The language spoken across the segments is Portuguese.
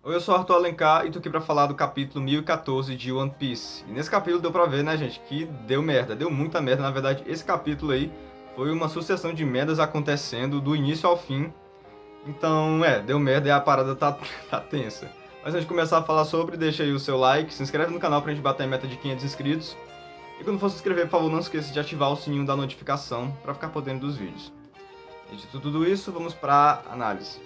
Oi, eu sou Arthur Alencar e tô aqui pra falar do capítulo 1014 de One Piece. E nesse capítulo deu pra ver, né, gente, que deu merda, deu muita merda. Na verdade, esse capítulo aí foi uma sucessão de merdas acontecendo do início ao fim. Então, deu merda e a parada tá, tá tensa. Mas antes de começar a falar sobre, deixa aí o seu like, se inscreve no canal pra gente bater a meta de 500 inscritos. E quando for se inscrever, por favor, não esqueça de ativar o sininho da notificação pra ficar por dentro dos vídeos. E dito tudo isso, vamos pra análise.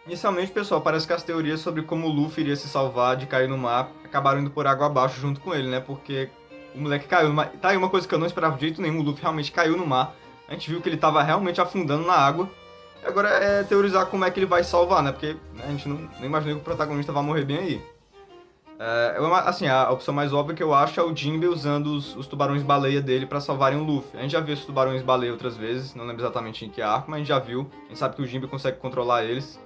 Inicialmente, pessoal, parece que as teorias sobre como o Luffy iria se salvar de cair no mar acabaram indo por água abaixo junto com ele, né? Porque o moleque caiu no mar. Tá aí uma coisa que eu não esperava de jeito nenhum, o Luffy realmente caiu no mar. A gente viu que ele tava realmente afundando na água. E agora é teorizar como é que ele vai se salvar, né? Porque né, a gente não imaginou que o protagonista vai morrer bem aí. Assim, a opção mais óbvia que eu acho é o Jinbe usando os tubarões-baleia dele pra salvarem o Luffy. A gente já viu esses tubarões-baleia outras vezes, não lembro exatamente em que arco, mas a gente já viu. A gente sabe que o Jinbe consegue controlar eles.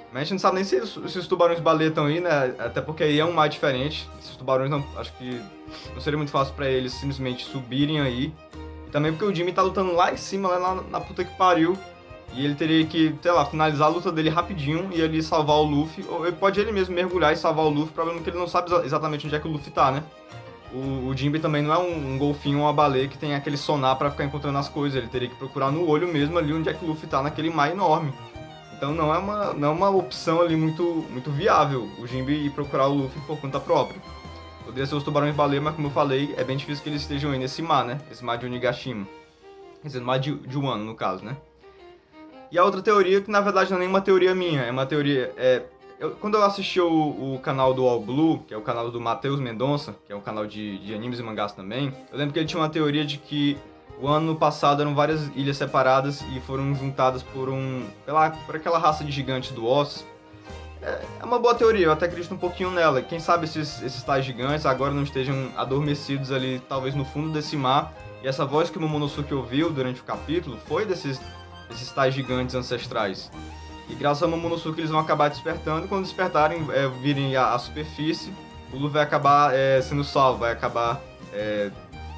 Mas a gente não sabe nem se os tubarões-baleia estão aí, né? Até porque aí é um mar diferente. Esses tubarões não. Acho que não seria muito fácil pra eles simplesmente subirem aí. E também porque o Jimmy tá lutando lá em cima, lá na puta que pariu. E ele teria que, sei lá, finalizar a luta dele rapidinho e ele salvar o Luffy. Ou ele pode ele mesmo mergulhar e salvar o Luffy. O problema é que ele não sabe exatamente onde é que o Luffy tá, né? O Jinbe também não é um golfinho ou uma baleia que tem aquele sonar pra ficar encontrando as coisas. Ele teria que procurar no olho mesmo ali onde é que o Luffy tá naquele mar enorme. Então não é uma opção ali muito viável o Jinbe ir procurar o Luffy por conta própria. Poderia ser os tubarões-baleia, mas como eu falei, é bem difícil que eles estejam aí nesse mar, né? Esse mar de Onigashima. Quer dizer, no mar de Wano, no caso, né? E a outra teoria, que na verdade não é nenhuma teoria minha, é uma teoria... quando eu assisti o canal do All Blue, que é o canal do Matheus Mendonça, que é um canal de animes e mangás também, eu lembro que ele tinha uma teoria de que o ano passado eram várias ilhas separadas e foram juntadas por aquela raça de gigantes do Oz. É uma boa teoria, eu até acredito um pouquinho nela. Quem sabe esses tais gigantes agora não estejam adormecidos ali, talvez no fundo desse mar, e essa voz que o Momonosuke ouviu durante o capítulo foi desses tais gigantes ancestrais. E graças ao Momonosuke eles vão acabar despertando, e quando despertarem, virem a superfície, o Luffy vai acabar sendo salvo, vai acabar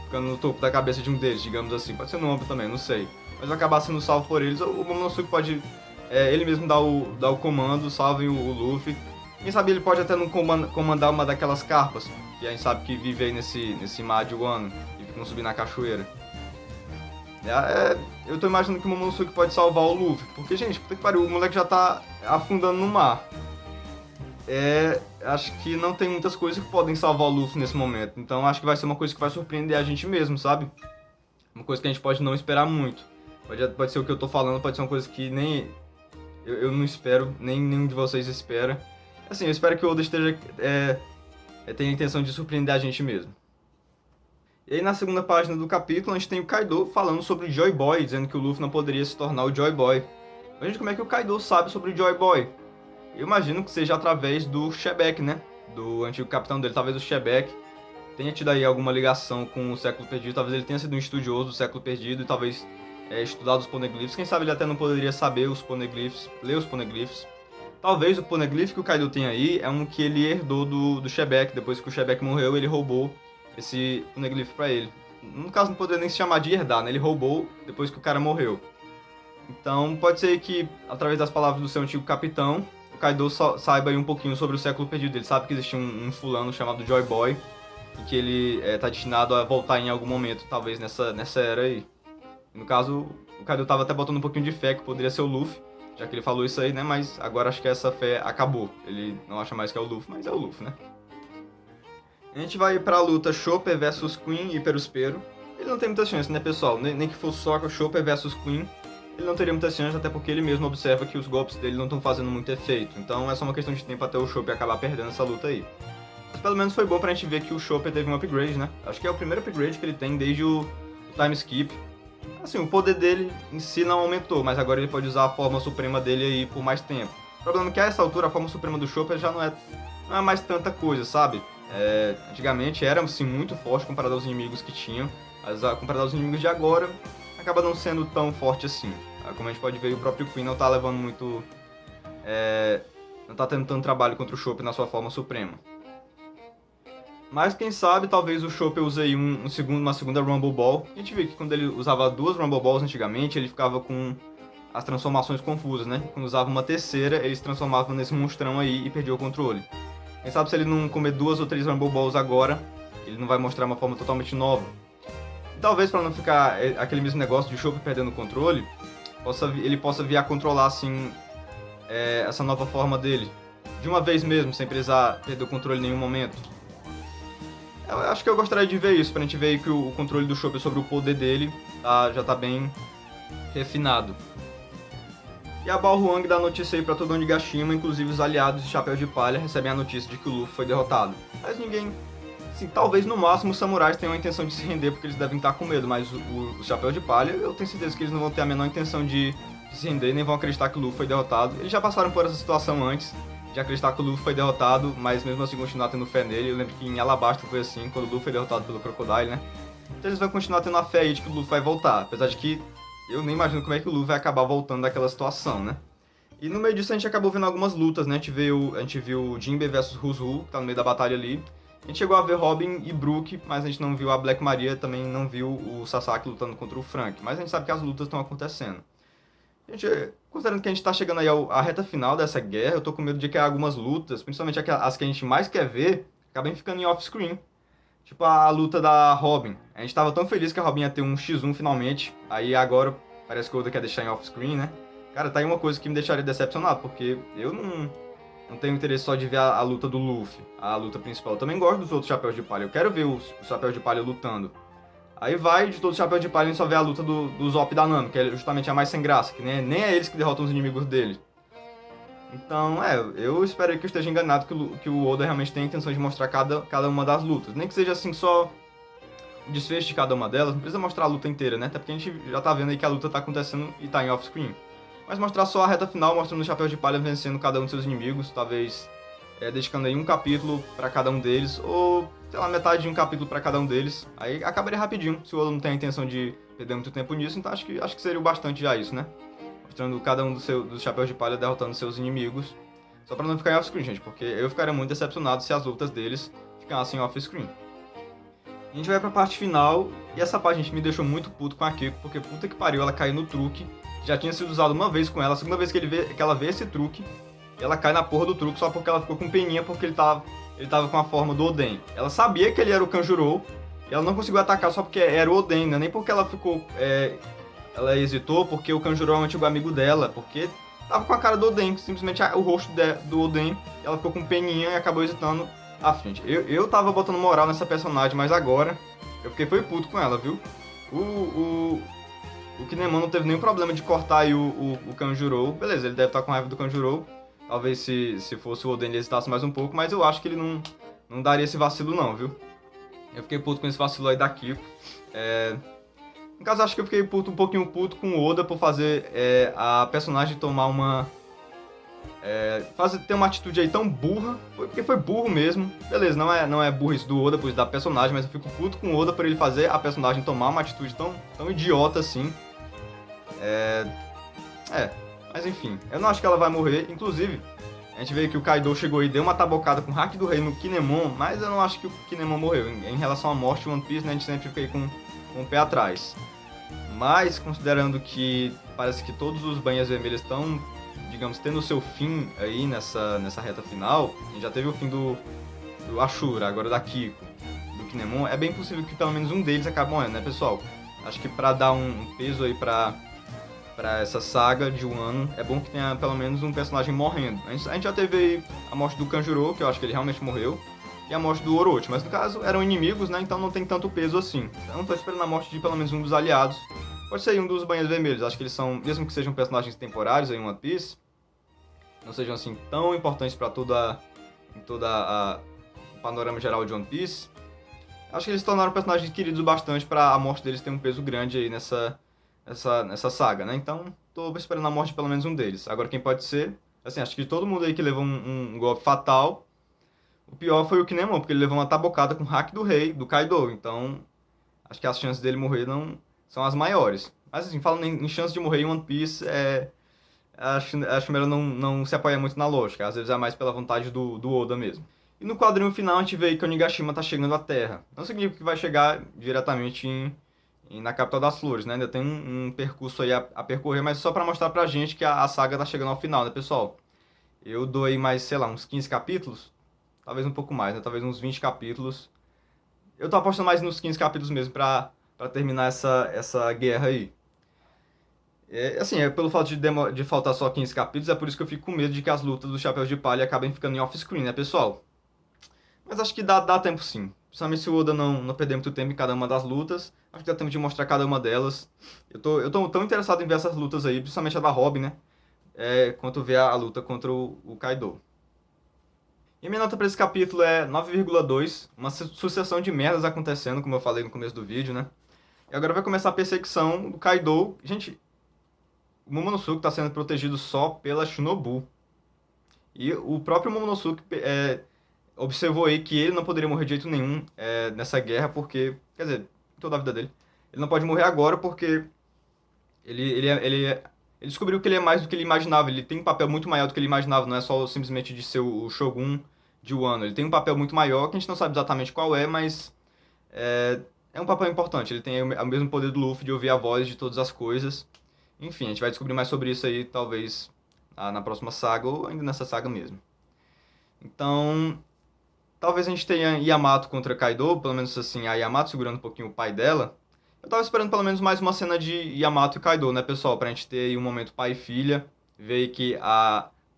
ficando no topo da cabeça de um deles, digamos assim. Pode ser no ombro também, não sei. Mas vai acabar sendo salvo por eles. O Momonosuke pode ele mesmo dar o comando, salvem o Luffy. Quem sabe ele pode até não comandar uma daquelas carpas, que a gente sabe que vive aí nesse mar de Wano e ficam subindo na cachoeira. Eu tô imaginando que o Momonosuke pode salvar o Luffy, porque, gente, puta que pariu, o moleque já tá afundando no mar. Acho que não tem muitas coisas que podem salvar o Luffy nesse momento, então acho que vai ser uma coisa que vai surpreender a gente mesmo, sabe? Uma coisa que a gente pode não esperar muito. Pode ser o que eu tô falando, pode ser uma coisa que nem eu não espero, nem nenhum de vocês espera. Assim, eu espero que o Oda tenha a intenção de surpreender a gente mesmo. E aí na segunda página do capítulo, a gente tem o Kaido falando sobre o Joy Boy, dizendo que o Luffy não poderia se tornar o Joy Boy. Mas, gente, como é que o Kaido sabe sobre o Joy Boy? Eu imagino que seja através do Shebek, né? Do antigo capitão dele. Talvez o Shebek tenha tido aí alguma ligação com o Século Perdido. Talvez ele tenha sido um estudioso do Século Perdido e talvez estudado os poneglyphs. Quem sabe ele até não poderia saber os poneglyphs, ler os poneglyphs. Talvez o poneglyph que o Kaido tem aí é um que ele herdou do Shebek. Depois que o Shebek morreu, ele roubou esse poneglyph pra ele. No caso, não poderia nem se chamar de herdar, né? Ele roubou depois que o cara morreu. Então, pode ser que, através das palavras do seu antigo capitão, o Kaido saiba aí um pouquinho sobre o Século Perdido. Ele sabe que existe um fulano chamado Joy Boy e que ele tá destinado a voltar em algum momento, talvez nessa era aí. No caso, o Kaido tava até botando um pouquinho de fé que poderia ser o Luffy, já que ele falou isso aí, né? Mas agora acho que essa fé acabou. Ele não acha mais que é o Luffy, mas é o Luffy, né? A gente vai pra luta Chopper versus Queen e Perospero. Ele não tem muita chance, né, pessoal? Nem que fosse só com Chopper versus Queen, ele não teria muita chance, até porque ele mesmo observa que os golpes dele não estão fazendo muito efeito. Então é só uma questão de tempo até o Chopper acabar perdendo essa luta aí. Mas pelo menos foi bom pra gente ver que o Chopper teve um upgrade, né? Acho que é o primeiro upgrade que ele tem desde o time skip. Assim, o poder dele em si não aumentou, mas agora ele pode usar a forma suprema dele aí por mais tempo. O problema é que a essa altura a forma suprema do Chopper já não é mais tanta coisa, sabe? Antigamente era assim, muito forte comparado aos inimigos que tinham, mas comparado aos inimigos de agora, acaba não sendo tão forte assim. Como a gente pode ver, o próprio Queen não tá levando muito. Não tá tendo tanto trabalho contra o Chopper na sua forma suprema. Mas quem sabe, talvez o Chopper use aí uma segunda Rumble Ball. A gente viu que quando ele usava duas Rumble Balls antigamente, ele ficava com as transformações confusas, né? Quando usava uma terceira, ele se transformava nesse monstrão aí e perdia o controle. Quem sabe se ele não comer 2 ou 3 Rumble Balls agora, ele não vai mostrar uma forma totalmente nova. E talvez para não ficar aquele mesmo negócio de Chopper perdendo o controle, ele possa vir a controlar assim essa nova forma dele. De uma vez mesmo, sem precisar perder o controle em nenhum momento. Eu acho que eu gostaria de ver isso, pra gente ver que o controle do Chopper sobre o poder dele já tá bem refinado. E a Balrog dá a notícia aí pra todo Onigashima, inclusive os aliados de Chapéu de Palha recebem a notícia de que o Luffy foi derrotado. Mas ninguém... Assim, talvez no máximo os samurais tenham a intenção de se render porque eles devem estar com medo, mas o Chapéu de Palha, eu tenho certeza que eles não vão ter a menor intenção de se render, nem vão acreditar que o Luffy foi derrotado. Eles já passaram por essa situação antes, de acreditar que o Luffy foi derrotado, mas mesmo assim continuar tendo fé nele. Eu lembro que em Alabasta foi assim, quando o Luffy foi derrotado pelo Crocodile, né? Então eles vão continuar tendo a fé aí de que o Luffy vai voltar, apesar de que eu nem imagino como é que o Luffy vai acabar voltando daquela situação, né? E no meio disso a gente acabou vendo algumas lutas, né? A gente viu Jinbe versus Ruzu, que tá no meio da batalha ali. A gente chegou a ver Robin e Brook, mas a gente não viu a Black Maria, também não viu o Sasaki lutando contra o Frank. Mas a gente sabe que as lutas estão acontecendo. Considerando que a gente tá chegando aí à reta final dessa guerra, eu tô com medo de que algumas lutas, principalmente as que a gente mais quer ver, acabem ficando em off-screen. Tipo a luta da Robin. A gente tava tão feliz que a Robin ia ter um X1 finalmente, aí agora parece que o Oda quer deixar em off-screen, né? Cara, tá aí uma coisa que me deixaria decepcionado, porque eu não tenho interesse só de ver a luta do Luffy, a luta principal. Eu também gosto dos outros Chapéus de Palha, eu quero ver o Chapéu de Palha lutando. Aí vai, de todo Chapéu de Palha, a gente só vê a luta do Zop e da Nami, que é justamente a mais sem graça, que nem é eles que derrotam os inimigos dele. Então, eu espero que eu esteja enganado que o Oda realmente tem a intenção de mostrar cada uma das lutas. Nem que seja assim só o desfecho de cada uma delas, não precisa mostrar a luta inteira, né? Até porque a gente já tá vendo aí que a luta tá acontecendo e tá em off-screen. Mas mostrar só a reta final, mostrando o Chapéu de Palha vencendo cada um de seus inimigos, talvez dedicando aí um capítulo pra cada um deles, ou, sei lá, metade de um capítulo pra cada um deles. Aí acabaria rapidinho, se o Oda não tem a intenção de perder muito tempo nisso, então acho que seria o bastante já isso, né? Mostrando cada um dos Chapéus de Palha derrotando seus inimigos. Só pra não ficar em off-screen, gente, porque eu ficaria muito decepcionado se as lutas deles ficassem off-screen. A gente vai pra parte final, e essa parte, gente, me deixou muito puto com a Kiko, porque puta que pariu, ela caiu no truque. Já tinha sido usado uma vez com ela, a segunda vez que ela vê esse truque, ela cai na porra do truque só porque ela ficou com peninha, porque ele tava com a forma do Oden. Ela sabia que ele era o Kanjuro, e ela não conseguiu atacar só porque era o Oden, né? Nem porque ela ficou... ela hesitou porque o Kanjuro é um antigo amigo dela, porque tava com a cara do Oden, simplesmente o rosto do Oden, e ela ficou com peninha e acabou hesitando. Ah, gente, eu tava botando moral nessa personagem, mas agora eu foi puto com ela, viu? O Kinemon não teve nenhum problema de cortar aí o Kanjuro. Beleza, ele deve estar com raiva do Kanjuro. Talvez se fosse o Oden ele hesitasse mais um pouco, mas eu acho que ele não daria esse vacilo não, viu? Eu fiquei puto com esse vacilo aí da Kiko. No caso, acho que eu fiquei um pouquinho puto com o Oda por fazer a personagem tomar ter uma atitude aí tão burra, porque foi burro mesmo. Beleza, não é burrice do Oda, pois da personagem, mas eu fico puto com o Oda por ele fazer a personagem tomar uma atitude tão idiota assim. Mas enfim, eu não acho que ela vai morrer. Inclusive, a gente vê que o Kaido chegou e deu uma tabocada com o Haki do Rei no Kinemon, mas eu não acho que o Kinemon morreu. Em relação à morte de One Piece, né, a gente sempre fica aí com o pé atrás. Mas, considerando que parece que todos os banhas vermelhas estão, digamos, tendo o seu fim aí nessa reta final, a gente já teve o fim do Ashura, agora da Kiko, do Kinemon, é bem possível que pelo menos um deles acabe morrendo, né, pessoal? Acho que pra dar um peso aí pra essa saga de um ano, é bom que tenha pelo menos um personagem morrendo. A gente já teve aí a morte do Kanjuro, que eu acho que ele realmente morreu, e a morte do Orochi, mas no caso eram inimigos, né, então não tem tanto peso assim. Então tô esperando a morte de pelo menos um dos aliados. Pode ser um dos Banhas Vermelhos, acho que eles são, mesmo que sejam personagens temporários em One Piece, não sejam assim tão importantes pra todo o panorama geral de One Piece, acho que eles se tornaram personagens queridos bastante pra a morte deles ter um peso grande aí nessa saga, né? Então, tô esperando a morte de pelo menos um deles. Agora, quem pode ser? Assim, acho que todo mundo aí que levou um golpe fatal, o pior foi o Kinemon, porque ele levou uma tabocada com o Haki do Rei, do Kaido. Então, acho que as chances dele morrer não são as maiores. Mas, assim, falando em chance de morrer em One Piece, acho melhor não se apoiar muito na lógica. Às vezes é mais pela vontade do Oda mesmo. E no quadrinho final, a gente vê que o Onigashima tá chegando à Terra. Não significa que vai chegar diretamente em na Capital das Flores, né? Ainda tem um percurso aí a percorrer, mas só para mostrar pra gente que a saga tá chegando ao final, né, pessoal? Eu dou aí mais, sei lá, uns 15 capítulos, talvez um pouco mais, né? Talvez uns 20 capítulos. Eu tô apostando mais nos 15 capítulos mesmo pra terminar essa guerra aí. Assim, pelo fato de faltar só 15 capítulos, é por isso que eu fico com medo de que as lutas dos Chapéus de Palha acabem ficando em off-screen, né, pessoal? Mas acho que dá tempo sim. Principalmente se o Oda não perder muito tempo em cada uma das lutas. Acho que dá tempo de mostrar cada uma delas. Eu tô tão interessado em ver essas lutas aí, principalmente a da Robin, né? Quanto ver a luta contra o Kaido. E a minha nota para esse capítulo é 9,2. Uma sucessão de merdas acontecendo, como eu falei no começo do vídeo, né? E agora vai começar a perseguição do Kaido. Gente, o Momonosuke está sendo protegido só pela Shinobu. E o próprio Momonosuke observou aí que ele não poderia morrer de jeito nenhum nessa guerra, porque, quer dizer, toda a vida dele. Ele não pode morrer agora porque ele descobriu que ele é mais do que ele imaginava. Ele tem um papel muito maior do que ele imaginava. Não é só simplesmente de ser o Shogun de Wano. Ele tem um papel muito maior, que a gente não sabe exatamente qual é, mas é, é um papel importante. Ele tem o mesmo poder do Luffy de ouvir a voz de todas as coisas. Enfim, a gente vai descobrir mais sobre isso aí, talvez na próxima saga, ou ainda nessa saga mesmo. Então, talvez a gente tenha Yamato contra Kaido, pelo menos assim, a Yamato segurando um pouquinho o pai dela. Eu tava esperando pelo menos mais uma cena de Yamato e Kaido, né, pessoal? Pra gente ter aí um momento pai e filha, ver que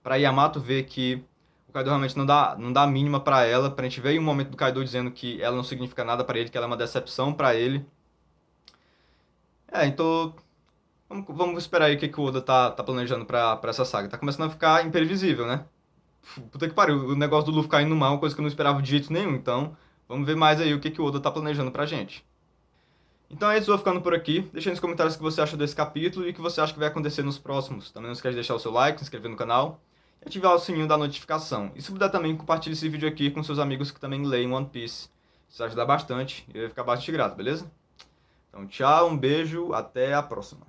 pra Yamato ver que o Kaido realmente não dá a mínima pra ela, pra gente ver aí um momento do Kaido dizendo que ela não significa nada pra ele, que ela é uma decepção pra ele. Então, vamos esperar aí o que que o Oda tá planejando pra essa saga. Tá começando a ficar imprevisível, né? Puta que pariu, o negócio do Luffy caindo no mar é uma coisa que eu não esperava de jeito nenhum, então vamos ver mais aí o que que o Oda tá planejando pra gente. Então é isso, vou ficando por aqui. Deixa aí nos comentários o que você achou desse capítulo e o que você acha que vai acontecer nos próximos. Também não esquece de deixar o seu like, se inscrever no canal e ativar o sininho da notificação. E se puder também, compartilhe esse vídeo aqui com seus amigos que também leem One Piece. Isso ajuda bastante e eu ia ficar bastante grato, beleza? Então tchau, um beijo, até a próxima.